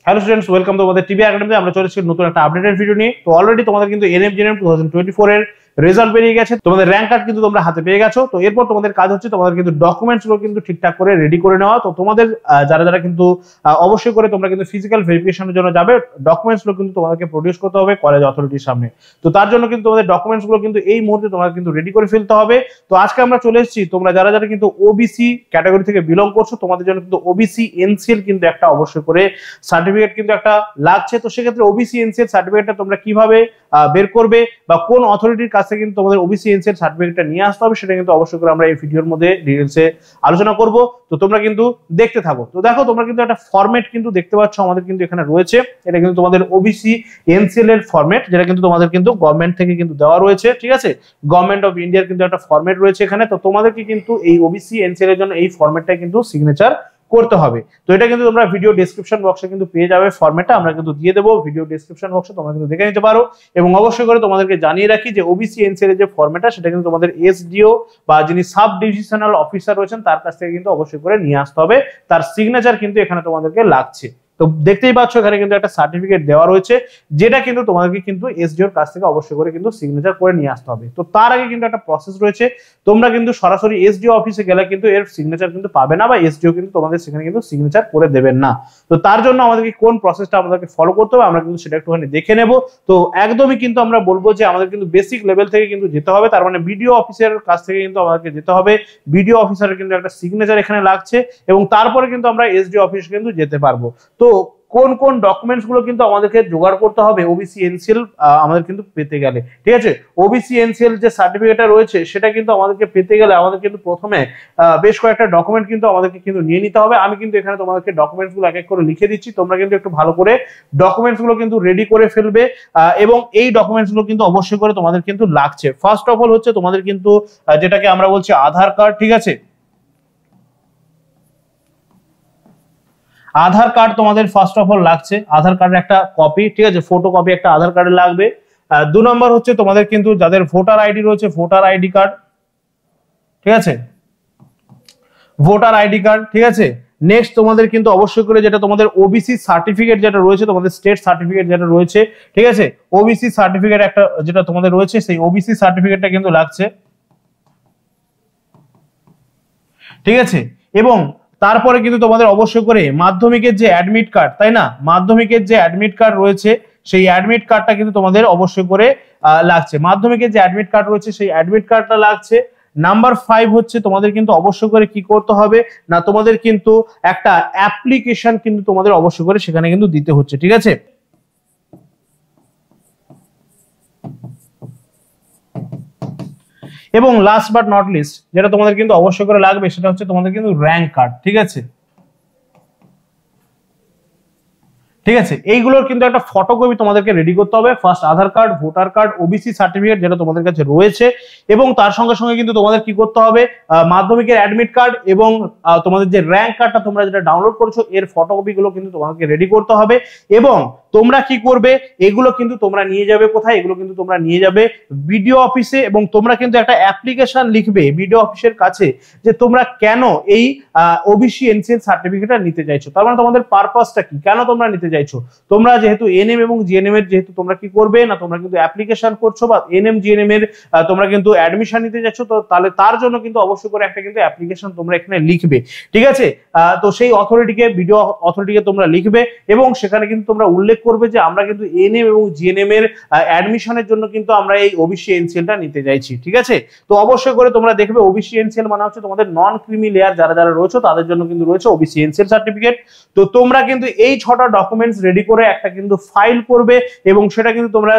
Hello students, welcome তোমাদের TV একাডেমিতে। আমরা চলে এসেছি নতুন একটা আপডেটেড ভিডিও নিয়ে। তো অলরেডি তোমাদের কিন্তু এনএম জিএনএম 2024 এর রেজাল্ট বেরিয়ে গেছে, তোমাদের র্যাঙ্ক কার্ড কিন্তু তোমরা হাতে পেয়ে গেছো। তো এরপর তোমাদের কাজ হচ্ছে তোমাদের কিন্তু ডকুমেন্টস গুলো কিন্তু ঠিকঠাক করে রেডি করে নেওয়া। তো তোমাদের যারা যারা কিন্তু অবশ্যই করে তোমরা কিন্তু ফিজিক্যাল ভেরিফিকেশনের জন্য যাবে, ডকুমেন্টস গুলো কিন্তু তোমাদেরকে প্রডিউস করতে হবে কলেজ অথরিটির সামনে। তো তার জন্য কিন্তু তোমাদের ডকুমেন্টস গুলো কিন্তু এই মুহূর্তে তোমাদের কিন্তু রেডি করে ফেলতে হবে। তো আজকে আমরা চলে এসেছি, তোমরা যারা যারা কিন্তু ওবিসি ক্যাটাগরি থেকে বিলং করছো, তোমাদের জন্য কিন্তু ওবিসি এনসিএল কিন্তু একটা অবশ্যই করে সার্টিফিকেট কিন্তু একটা লাগছে। তো সেক্ষেত্রে ওবিসি এনসিএল সার্টিফিকেটটা তোমরা কিভাবে বের করবে বা কোন অথরিটির কাছে কিন্তু তোমাদের ওবিসি এনসিএল সার্টিফিকেটটা নিয়ে আসতে হবে, সেটা কিন্তু অবশ্যই করে আমরা এই ভিডিওর মধ্যে ডিটেইলসে আলোচনা করব। তো তোমরা কিন্তু দেখতে থাকো। তো দেখো, তোমরা কিন্তু একটা ফরম্যাট কিন্তু দেখতে পাচ্ছ আমাদের কিন্তু এখানে রয়েছে। এটা কিন্তু তোমাদের ওবিসি এনসিএল এর ফরম্যাট, যেটা কিন্তু তোমাদের কিন্তু গভর্নমেন্ট থেকে কিন্তু দেওয়া রয়েছে। ঠিক আছে, গভর্নমেন্ট অফ ইন্ডিয়ার কিন্তু একটা ফরম্যাট রয়েছে এখানে। তো তোমাদেরকে কিন্তু এই ওবিসি এনসিএল এর জন্য এই ফরম্যাটটা কিন্তু সিগনেচার করতে হবে। তো এটা কিন্তু তোমরা ভিডিও ডেসক্রিপশন বক্সে কিন্তু পেয়ে যাবে, ফরম্যাটটা আমরা কিন্তু দিয়ে দেবো ভিডিও ডেসক্রিপশন বক্সে, তোমরা কিন্তু দেখে নিতে পারো। এবং অবশ্যই করে তোমাদেরকে জানিয়ে রাখি যে ওবিসি এনসিএল এর যে ফরম্যাটটা, সেটা কিন্তু তোমাদের এসডিও বা যিনি সাব ডিভিশনাল অফিসার রয়েছেন তার কাছ থেকে কিন্তু অবশ্যই করে নিয়ে আসতে হবে। তার সিগনেচার কিন্তু এখানে তোমাদেরকে লাগছে। তো দেখতেই পাচ্ছ এখানে কিন্তু একটা সার্টিফিকেট দেওয়া রয়েছে, যেটা কিন্তু তোমাদেরকে কিন্তু এসডিওর কাছ থেকে অবশ্যই করে কিন্তু সিগনেচার করে নিয়ে আসতে হবে। তো তার আগে কিন্তু একটা প্রসেস রয়েছে, তোমরা কিন্তু সরাসরি এসডিও অফিসে গেলে কিন্তু এর সিগনেচার কিন্তু পাবে না, বা এসডিও কিন্তু তোমাদের সেখানে কিন্তু সিগনেচার করে দেবেন না। তো তার জন্য আমাদেরকে কোন প্রসেসটা আমাদেরকে ফলো করতে হবে আমরা কিন্তু সেটা একটুখানি দেখে নেব। তো একদমই কিন্তু আমরা বলবো যে আমাদের কিন্তু বেসিক লেভেল থেকে কিন্তু যেতে হবে, তার মানে বিডিও অফিসারের কাছ থেকে কিন্তু আমাদেরকে যেতে হবে। বিডিও অফিসারের কিন্তু একটা সিগনেচার এখানে লাগছে, এবং তারপরে কিন্তু আমরা এসডিও অফিস কিন্তু যেতে পারবো। তো কোন কোন ডকুমেন্টস গুলো কিন্তু আমাদেরকে জোগাড় করতে হবে ওবিসি এনসিএল আমাদের কিন্তু পেতে গেলে, ঠিক আছে। ওবিসি এনসিএল যে সার্টিফিকেটটা রয়েছে সেটা কিন্তু আমাদেরকে পেতে গেলে আমাদের কিন্তু প্রথমে বেশ কয়েকটা ডকুমেন্ট কিন্তু আমাদেরকে কিন্তু নিয়ে নিতে হবে। আমি কিন্তু এখানে তোমাদেরকে ডকুমেন্টস গুলো এক এক করে লিখে দিচ্ছি, তোমরা কিন্তু একটু ভালো করে ডকুমেন্টস গুলো কিন্তু রেডি করে ফেলবে। এবং এই ডকুমেন্টস গুলো কিন্তু অবশ্যই করে তোমাদের কিন্তু লাগছে। ফার্স্ট অফ অল হচ্ছে তোমাদের কিন্তু যেটাকে আমরা বলছি আধার কার্ড, ঠিক আছে। আধার কার্ড তোমাদের ফার্স্ট অফ অল লাগছে, আধার কার্ডের একটা কপি, ঠিক আছে, ফটো কপি একটা আধার কার্ডে লাগবে। 2 নম্বর হচ্ছে তোমাদের কিন্তু যাদের ভোটার আইডি রয়েছে, ভোটার আইডি কার্ড, ঠিক আছে, ভোটার আইডি কার্ড, ঠিক আছে। নেক্সট তোমাদের কিন্তু অবশ্যই করে যেটা তোমাদের ওবিসি সার্টিফিকেট যেটা রয়েছে, তোমাদের স্টেট সার্টিফিকেট যেটা রয়েছে, ঠিক আছে, ওবিসি সার্টিফিকেট একটা যেটা তোমাদের রয়েছে, সেই ওবিসি সার্টিফিকেটটা কিন্তু লাগছে, ঠিক আছে। এবং তারপরে কিন্তু তোমাদের অবশ্যই করে মাধ্যমিকের যে অ্যাডমিট কার্ড, তাই না, মাধ্যমিকের যে অ্যাডমিট কার্ড রয়েছে সেই অ্যাডমিট কার্ডটা কিন্তু তোমাদের অবশ্যই করে লাগছে। মাধ্যমিকের যে অ্যাডমিট কার্ড রয়েছে সেই অ্যাডমিট কার্ডটা লাগছে। নাম্বার 5 হচ্ছে তোমাদের কিন্তু অবশ্যই করে কি করতে হবে না, তোমাদের কিন্তু একটা অ্যাপ্লিকেশন কিন্তু তোমাদের অবশ্যই করে সেখানে কিন্তু দিতে হচ্ছে, ঠিক আছে। এবং লাস্ট বাট নট লিস্ট যেটা তোমাদের কিন্তু অবশ্যই করে লাগবে, সেটা হচ্ছে তোমাদের কিন্তু র্যাঙ্ক কার্ড, ঠিক আছে, ঠিক আছে। এইগুলোর কিন্তু একটা ফটোকপি তোমাদেরকে রেডি করতে হবে। First Aadhaar card, voter card, OBC certificate যেটা তোমাদের কাছে রয়েছে, এবং তার সঙ্গে সঙ্গে কিন্তু তোমাদের কি করতে হবে, মাধ্যমিকের অ্যাডমিট কার্ড এবং তোমাদের যে র্যাঙ্ক কার্ডটা তোমরা যেটা ডাউনলোড করেছো এর ফটোকপি গুলো কিন্তু তোমাদেরকে রেডি করতে হবে। এবং তোমরা কি করবে, এগুলো কিন্তু তোমরা নিয়ে যাবে কোথায়, এগুলো কিন্তু তোমরা নিয়ে যাবে বিডিও অফিসে, এবং তোমরা কিন্তু একটা অ্যাপ্লিকেশন লিখবে বিডিও অফিসের কাছে যে তোমরা কেন এই ওবিসি এনসিএল সার্টিফিকেটটা নিতে চাইছো। তার মানে তোমাদের পারপাসটা কি, কেন তোমরা নিতে চাইছো। তোমরা যেহেতু এনএম এবং জিএনএম এর যেহেতু তোমরা কি করবে না, তোমরা কিন্তু অ্যাপ্লিকেশন করছো বা এনএম জিএনএম এর তোমরা কিন্তু অ্যাডমিশন নিতে যাচ্ছ, তো তাহলে তার জন্য কিন্তু অবশ্যই করে একটা কিন্তু অ্যাপ্লিকেশন তোমরা এখানে লিখবে, ঠিক আছে। তো সেই অথরিটিকে, বিডিও অথরিটিকে তোমরা লিখবে, এবং সেখানে কিন্তু তোমরা উল্লেখ করবে যে আমরা কিন্তু এনএম এবং জিএনএম এর অ্যাডমিশনের জন্য কিন্তু আমরা এই ওবিসি এনসিএলটা নিতে চাইছি, ঠিক আছে। তো অবশ্যই করে তোমরা দেখবে ওবিসি এনসিএল মানে হচ্ছে তোমাদের নন ক্রিমি লেয়ার যারা যারা রয়েছে তাদের জন্য কিন্তু রয়েছে ওবিসি এনসিএল সার্টিফিকেট। তো তোমরা কিন্তু এই 6টা ডকুমেন্টস রেডি করে একটা কিন্তু ফাইল করবে, এবং সেটা কিন্তু তোমরা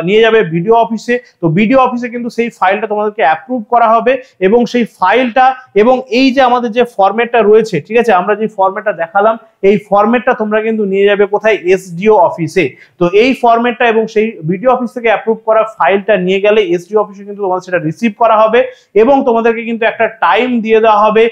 নিয়ে যাবে বিডিও অফিসে। তো বিডিও অফিসে কিন্তু সেই ফাইলটা তোমাদেরকে অ্যাপ্রুভ করা হবে, এবং সেই ফাইলটা এবং এই যে আমাদের যে ফরম্যাটটা রয়েছে, ঠিক আছে, আমরা যে ফরম্যাটটা দেখালাম এই ফরম্যাটটা তোমরা কিন্তু নিয়ে যাবে কোথায়, এসডিও অফিসে। তো এই ফরম্যাটটা এবং সেই বিডিও অফিস থেকে অ্যাপ্রুভ করা ফাইলটা নিয়ে গেলে এসডিও অফিসে কিন্তু তোমাদের সেটা রিসিভ করা হবে, এবং তোমাদেরকে কিন্তু একটা টাইম দিয়ে দেওয়া হবে।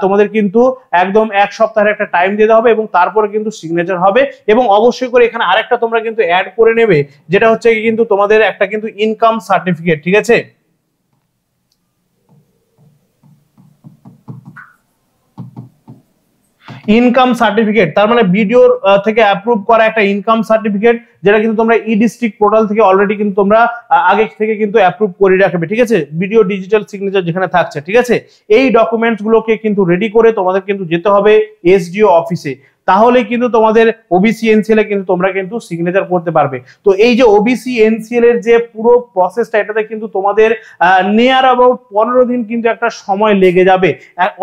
তোমাদের কিন্তু একদম 1 সপ্তাহের একটা টাইম দিয়ে দেওয়া হবে, এবং তারপরে কিন্তু সিগনেচার হবে। এবং অবশ্যই করে এখানে আরেকটা তোমরা কিন্তু অ্যাড করে নেবে, যেটা হচ্ছে কিন্তু তোমাদের একটা কিন্তু ইনকাম সার্টিফিকেট, ঠিক আছে। ইনকাম সার্টিফিকেট, তার মানে বিডিওর থেকে অ্যাপ্রুভ করা একটা ইনকাম সার্টিফিকেট, যেটা কিন্তু তোমরা ই ডিস্ট্রিক্ট পোর্টাল থেকে অলরেডি কিন্তু তোমরা আগে থেকে কিন্তু অ্যাপ্রুভ করে রাখবে, ঠিক আছে, বিডিও ডিজিটাল সিগনেচার যেখানে থাকছে, ঠিক আছে। এই ডকুমেন্টস গুলোকে কিন্তু রেডি করে তোমাদের কিন্তু যেতে হবে এসডিও অফিসে, তাহলে কিন্তু তোমাদের ওবিসি এনসিএল এ কিন্তু তোমরা কিন্তু সিগনেচার করতে পারবে। তো এই যে ওবিসি এনসিএল এর যে পুরো প্রসেসটা, এটাতে কিন্তু তোমাদের নিয়ার অ্যাবাউট 15 দিন কিন্তু একটা সময় লেগে যাবে,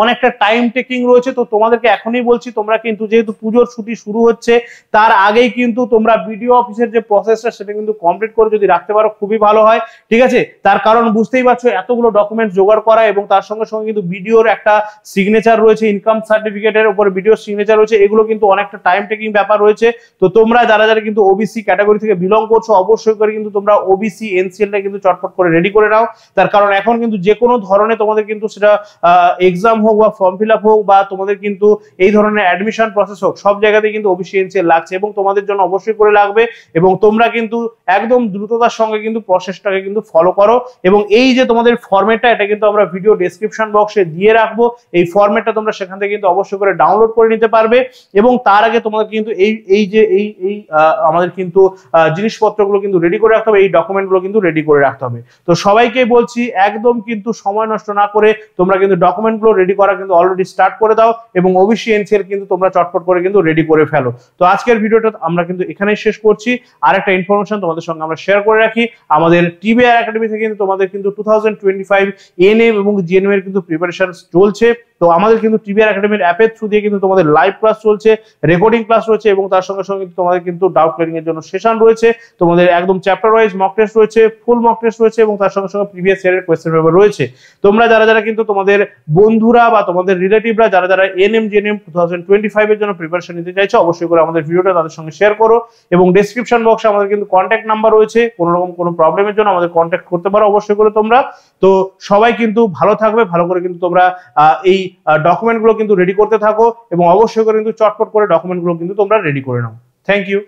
অনেকটা টাইম টেকিং রয়েছে। তো তোমাদেরকে এখনই বলছি, তোমরা কিন্তু যেহেতু পুজোর ছুটি শুরু হচ্ছে, তার আগেই কিন্তু তোমরা বিডিও অফিসের যে প্রসেসটা সেটা কিন্তু কমপ্লিট করে যদি রাখতে পারো খুবই ভালো হয়, ঠিক আছে। তার কারণ বুঝতেই পারছো, এতগুলো ডকুমেন্টস জোগাড় করা এবং তার সঙ্গে সঙ্গে কিন্তু বিডিওর একটা সিগনেচার রয়েছে, ইনকাম সার্টিফিকেটের উপরে বিডিওর সিগনেচার রয়েছে, এগুলো কিন্তু অনেকটা টাইম টেকিং ব্যাপার রয়েছে। তো তোমরা যারা যারা কিন্তু ওবিসি ক্যাটাগরি থেকে বিলং করছো, অবশ্যই করে কিন্তু তোমরা ওবিসি এনসিএলটা কিন্তু চটপট করে রেডি করে নাও। তার কারণ এখন কিন্তু যে কোনো ধরনের তোমাদের কিন্তু সেটা এক্সাম হোক বা ফর্ম ফিল আপ হোক বা তোমাদের কিন্তু এই ধরনের অ্যাডমিশন প্রসেস হোক, সব জায়গাতেই কিন্তু ওবিসি এনসিএল লাগছে এবং তোমাদের জন্য অবশ্যই করে লাগবে। এবং তোমরা কিন্তু একদম দ্রুততার সঙ্গে কিন্তু প্রসেসটাকে কিন্তু ফলো করো। এবং এই যে তোমাদের ফরম্যাটটা, এটা কিন্তু আমরা ভিডিও ডেসক্রিপশন বক্সে দিয়ে রাখবো, এই ফরম্যাটটা তোমরা সেখান থেকে কিন্তু অবশ্যই করে ডাউনলোড করে নিতে পারবে। এবং তার আগে তোমাদের কিন্তু এই আমাদের কিন্তু জিনিসপত্রগুলো কিন্তু রেডি করে রাখতে হবে, এই ডকুমেন্টগুলো কিন্তু রেডি করে রাখতে হবে। তো সবাইকে বলছি, একদম কিন্তু সময় নষ্ট না করে তোমরা কিন্তু ডকুমেন্টগুলো রেডি করা কিন্তু অলরেডি স্টার্ট করে দাও এবং ওবিসি এনসিএল কিন্তু তোমরা চটপট করে কিন্তু রেডি করে ফেলো। তো আজকের ভিডিওটা আমরা কিন্তু এখানেই শেষ করছি। আর একটা ইনফরমেশন তোমাদের সঙ্গে আমরা শেয়ার করে রাখি, আমাদের টিবিআর একাডেমি থেকে কিন্তু তোমাদের কিন্তু 2025 এনএম এবং জিএনএম এর কিন্তু প্রিপারেশন চলছে। তো আমাদের কিন্তু টিবিআর একাডেমির অ্যাপের থ্রু দিয়ে কিন্তু তোমাদের লাইভ ক্লাস চলছে, রেকর্ডিং ক্লাস রয়েছে এবং তার সঙ্গে সঙ্গে কিন্তু তোমাদের কিন্তু ডাউট ক্লিয়ারিং এর জন্য সেশন রয়েছে, তোমাদের একদম চ্যাপ্টার ওয়াইজ মক টেস্ট রয়েছে, ফুল মক টেস্ট রয়েছে এবং তার সঙ্গে সঙ্গে প্রিভিয়াস ইয়ারের কোয়েশ্চেন পেপার রয়েছে। তোমরা যারা যারা কিন্তু তোমাদের বন্ধুরা বা তোমাদের রিলেটিভরা যারা যারা এনএম জিএনএম 2025 এর জন্য প্রিপারেশন নিতে চাইছো, অবশ্যই করে আমাদের ভিডিওটা তাদের সঙ্গে শেয়ার করো এবং ডেসক্রিপশন বক্সে আমাদের কিন্তু কন্ট্যাক্ট নাম্বার রয়েছে, কোনো রকম কোনো প্রবলেমের জন্য আমাদের কন্ট্যাক্ট করতে পারো অবশ্যই করে তোমরা। তো সবাই কিন্তু ভালো থাকবে, ভালো করে কিন্তু তোমরা এই ডকুমেন্টগুলো কিন্তু রেডি করতে থাকো এবং অবশ্যই করে কিন্তু চটপট করে ডকুমেন্টগুলো কিন্তু তোমরা রেডি করে নাও। Thank you.